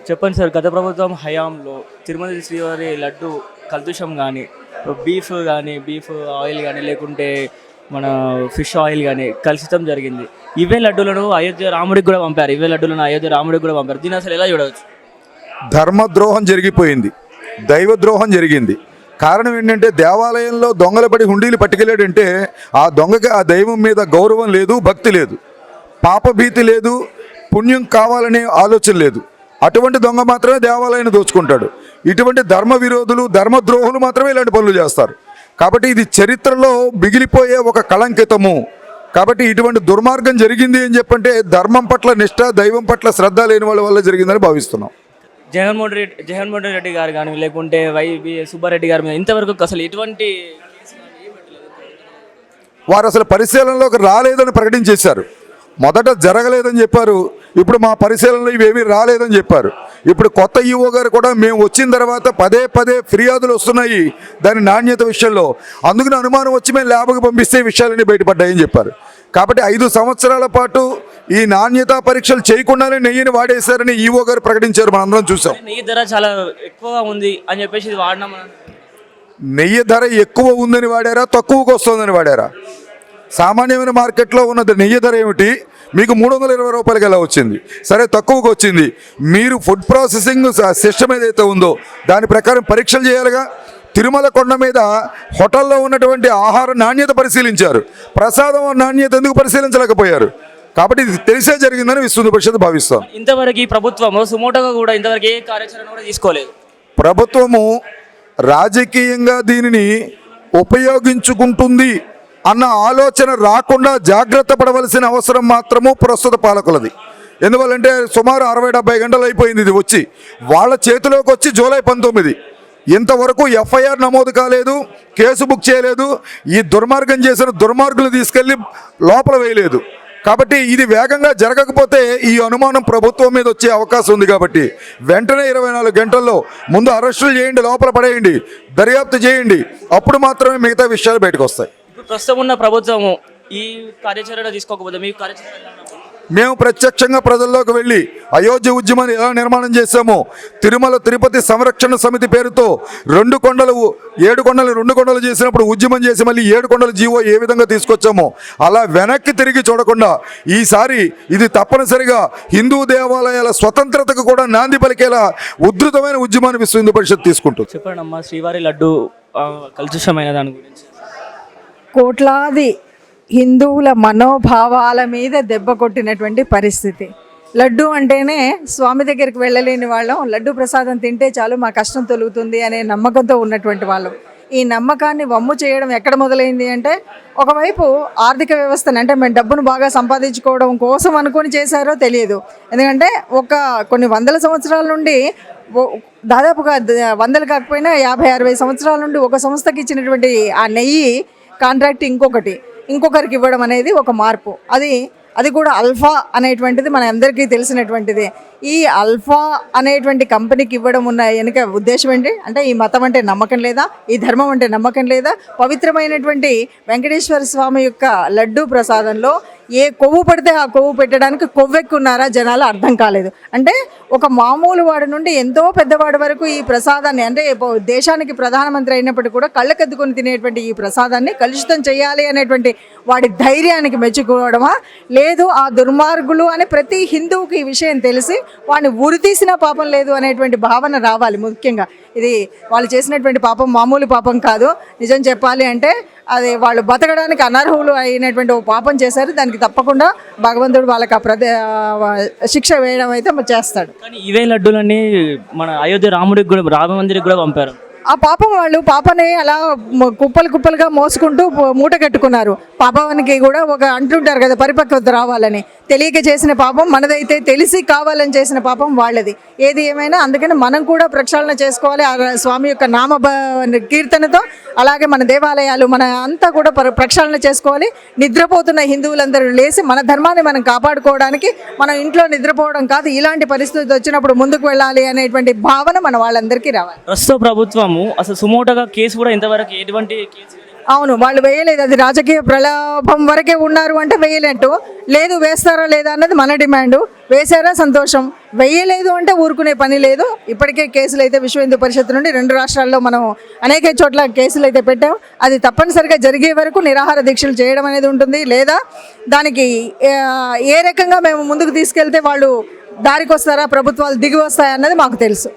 చెప్పండి సార్, గత ప్రభుత్వం హయాంలో తిరుమల శ్రీవారి లడ్డు కల్దుషం కానీ, బీఫ్ ఆయిల్ కానీ, లేకుంటే మన ఫిష్ ఆయిల్ కానీ కలుషితం జరిగింది. ఇవే లడ్డూలను అయోధ్య రాముడికి కూడా పంపారు. దీన్ని అసలు ఎలా చూడవచ్చు? ధర్మద్రోహం జరిగిపోయింది, దైవద్రోహం జరిగింది. కారణం ఏంటంటే దేవాలయంలో దొంగలు పడి హుండీలు పట్టుకెళ్ళాడంటే ఆ దొంగకి ఆ దైవం మీద గౌరవం లేదు, భక్తి లేదు, పాపభీతి లేదు, పుణ్యం కావాలనే ఆలోచన లేదు. అటువంటి దొంగ మాత్రమే దేవాలయాన్ని దోచుకుంటాడు. ఇటువంటి ధర్మ విరోధులు, ధర్మద్రోహులు మాత్రమే ఇలాంటి పనులు చేస్తారు. కాబట్టి ఇది చరిత్రలో మిగిలిపోయే ఒక కళంకితము. కాబట్టి ఇటువంటి దుర్మార్గం జరిగింది అని చెప్పంటే ధర్మం పట్ల నిష్ఠ, దైవం పట్ల శ్రద్ధ లేని వాళ్ళ వల్ల జరిగిందని భావిస్తున్నాం. జగన్మోహన్ రెడ్డి గారు కానీ, లేకుంటే సుబ్బారెడ్డి గారి మీద ఇంతవరకు అసలు ఎటువంటి వారు అసలు పరిశీలనలోకి రాలేదని ప్రకటించేశారు. మొదట జరగలేదని చెప్పారు, ఇప్పుడు మా పరిశీలనలో ఇవేమీ రాలేదని చెప్పారు. ఇప్పుడు కొత్త ఈఓ గారు కూడా మేము వచ్చిన తర్వాత పదే ఫిర్యాదులు వస్తున్నాయి దాని నాణ్యత విషయంలో, అందుకని అనుమానం వచ్చి మేము ల్యాబ్కి పంపిస్తే ఈ విషయాలన్నీ బయటపడ్డాయని చెప్పారు. కాబట్టి 5 సంవత్సరాల పాటు ఈ నాణ్యతా పరీక్షలు చేయకుండానే నెయ్యిని వాడేశారని ఈఓ గారు ప్రకటించారు. మనందరం చూసాం. నెయ్యి ధర చాలా ఎక్కువగా ఉంది అని చెప్పేసి ఇది వాడినాం. నెయ్యి ధర ఎక్కువ ఉందని వాడారా, తక్కువకు వస్తుందని వాడారా? సామాన్యమైన మార్కెట్లో ఉన్నది నెయ్యి ధర ఏమిటి? మీకు 320 రూపాయలకి ఎలా వచ్చింది? సరే, తక్కువకు వచ్చింది. మీరు ఫుడ్ ప్రాసెసింగ్ సిస్టమ్ ఏదైతే ఉందో దాని ప్రకారం పరీక్షలు చేయాలిగా. తిరుమల కొండ మీద హోటల్లో ఉన్నటువంటి ఆహార నాణ్యత పరిశీలించారు, ప్రసాదం నాణ్యత ఎందుకు పరిశీలించలేకపోయారు? కాబట్టి ఇది తెలిసే జరిగిందని విశ్వ పరిషత్ భావిస్తాం. ఇంతవరకు ఈ ప్రభుత్వం సుమోటోగా కూడా ఇంతవరకు ఏ కార్యాచరణ కూడా తీసుకోలేదు. ప్రభుత్వము రాజకీయంగా దీనిని ఉపయోగించుకుంటుంది అన్న ఆలోచన రాకుండా జాగ్రత్త పడవలసిన అవసరం మాత్రము ప్రస్తుత పాలకులది. ఎందువల్లంటే సుమారు 60-70 గంటలు అయిపోయింది ఇది వచ్చి, వాళ్ళ చేతిలోకి వచ్చి జూలై 19. ఇంతవరకు ఎఫ్ఐఆర్ నమోదు కాలేదు, కేసు బుక్ చేయలేదు. ఈ దుర్మార్గం చేసిన దుర్మార్గులు తీసుకెళ్ళి లోపల వేయలేదు. కాబట్టి ఇది వేగంగా జరగకపోతే ఈ అనుమానం ప్రభుత్వం మీద వచ్చే అవకాశం ఉంది. కాబట్టి వెంటనే 24 గంటల్లో ముందు అరెస్టులు చేయండి, లోపల పడేయండి, దర్యాప్తు చేయండి. అప్పుడు మాత్రమే మిగతా విషయాలు బయటకు వస్తాయి. ప్రస్తుతం ఉన్న ప్రభుత్వము ఈ కార్యాచరణ తీసుకోకపోతే మీ కార్యాచరణ మేము ప్రత్యక్షంగా ప్రజల్లోకి వెళ్ళి అయోధ్య ఉద్యమాన్ని ఎలా నిర్మాణం చేశామో, తిరుమల తిరుపతి సంరక్షణ సమితి పేరుతో 7 కొండలు 2 కొండలు చేసినప్పుడు ఉద్యమం చేసి మళ్ళీ 7 కొండల జీవో ఏ విధంగా తీసుకొచ్చామో అలా వెనక్కి తిరిగి చూడకుండా ఈసారి ఇది తప్పనిసరిగా హిందూ దేవాలయాల స్వతంత్రతకు కూడా నాంది పలికేలా ఉధృతమైన ఉద్యమాన్ని విశ్వ హిందూ పరిషత్ తీసుకుంటుంది. చెప్పండి అమ్మా, శ్రీవారి లడ్డు కలుషితమైన దాని గురించి. కోట్లాది హిందువుల మనోభావాల మీద దెబ్బ కొట్టినటువంటి పరిస్థితి. లడ్డు అంటేనే స్వామి దగ్గరికి వెళ్ళలేని వాళ్ళం, లడ్డు ప్రసాదం తింటే చాలు మా కష్టం తొలుగుతుంది అనే నమ్మకంతో ఉన్నటువంటి వాళ్ళం. ఈ నమ్మకాన్ని వమ్ము చేయడం ఎక్కడ మొదలైంది అంటే, ఒకవైపు ఆర్థిక వ్యవస్థను, అంటే మేము డబ్బును బాగా సంపాదించుకోవడం కోసం అనుకొని చేశారో తెలియదు. ఎందుకంటే కొన్ని వందల సంవత్సరాల నుండి, దాదాపుగా 100 కాకపోయినా 50-60 సంవత్సరాల నుండి ఒక సంస్థకి ఇచ్చినటువంటి ఆ నెయ్యి కాంట్రాక్ట్ ఇంకొకరికి ఇవ్వడం అనేది ఒక మార్పు. అది కూడా అల్ఫా అనేటువంటిది మన అందరికీ తెలిసినటువంటిది. ఈ అల్ఫా అనేటువంటి కంపెనీకి ఇవ్వడం ఉన్న వెనుక ఉద్దేశం ఏంటి అంటే, ఈ మతం అంటే నమ్మకం లేదా, ఈ ధర్మం అంటే నమ్మకం లేదా? పవిత్రమైనటువంటి వెంకటేశ్వర స్వామి యొక్క లడ్డూ ప్రసాదంలో ఏ కొవ్వు పడితే ఆ కొవ్వు పెట్టడానికి కొవ్వెక్కున్నారా జనాలు అర్థం కాలేదు. అంటే ఒక మామూలు వాడి నుండి ఎంతో పెద్దవాడి వరకు ఈ ప్రసాదాన్ని, అంటే దేశానికి ప్రధానమంత్రి అయినప్పటికీ కూడా కళ్ళకెద్దుకొని తినేటువంటి ఈ ప్రసాదాన్ని కలుషితం చేయాలి అనేటువంటి వాడి ధైర్యానికి మెచ్చుకోవడమా, లేదు ఆ దుర్మార్గులు అని ప్రతి హిందువుకి ఈ విషయం తెలిసి వాడిని ఉరితీసిన పాపం లేదు అనేటువంటి భావన రావాలి. ముఖ్యంగా ఇది వాళ్ళు చేసినటువంటి పాపం మామూలు పాపం కాదు. నిజం చెప్పాలి అంటే అది వాళ్ళు బతకడానికి అనర్హులు అయినటువంటి ఓ పాపం చేశారు. దానికి తప్పకుండా భగవంతుడు వాళ్ళకి శిక్ష వేయడం అయితే చేస్తాడు. కానీ ఇవే లడ్డూలన్నీ మన అయోధ్య రామ మందిరికి కూడా పంపారు. ఆ పాపని అలా కుప్పలుగా మోసుకుంటూ మూట కట్టుకున్నారు. పాపానికి కూడా అంటుంటారు కదా, పరిపక్వత రావాలని. తెలియక చేసిన పాపం మనదైతే, తెలిసి కావాలని చేసిన పాపం వాళ్ళది. ఏది ఏమైనా అందుకని మనం కూడా ప్రక్షాళన చేసుకోవాలి. ఆ స్వామి యొక్క నామ కీర్తనతో, అలాగే మన దేవాలయాలు మన అంతా కూడా ప్రక్షాళన చేసుకోవాలి. నిద్రపోతున్న హిందువులందరూ లేచి మన ధర్మాన్ని మనం కాపాడుకోవడానికి, మనం ఇంట్లో నిద్రపోవడం కాదు, ఇలాంటి పరిస్థితి వచ్చినప్పుడు ముందుకు వెళ్ళాలి అనేటువంటి భావన మన వాళ్ళందరికీ రావాలి. ప్రస్తుత ప్రభుత్వము అసలు సుమోటోగా కేసు కూడా ఇంతవరకు ఎటువంటి కేసు అవును, వాళ్ళు వేయలేదు. అది రాజకీయ ప్రలాభం వరకే ఉన్నారు అంటే వేయలేట్టు. లేదు, వేస్తారా లేదా అన్నది మన డిమాండు. వేశారా సంతోషం, వేయలేదు అంటే ఊరుకునే పని లేదు. ఇప్పటికే కేసులు అయితే విశ్వ హిందూ పరిషత్ నుండి 2 రాష్ట్రాల్లో మనం అనేక చోట్ల కేసులు అయితే పెట్టాం. అది తప్పనిసరిగా జరిగే వరకు నిరాహార దీక్షలు చేయడం అనేది ఉంటుంది. లేదా దానికి ఏ రకంగా మేము ముందుకు తీసుకెళ్తే వాళ్ళు దారికి వస్తారా, ప్రభుత్వాలు దిగి వస్తాయన్నది మాకు తెలుసు.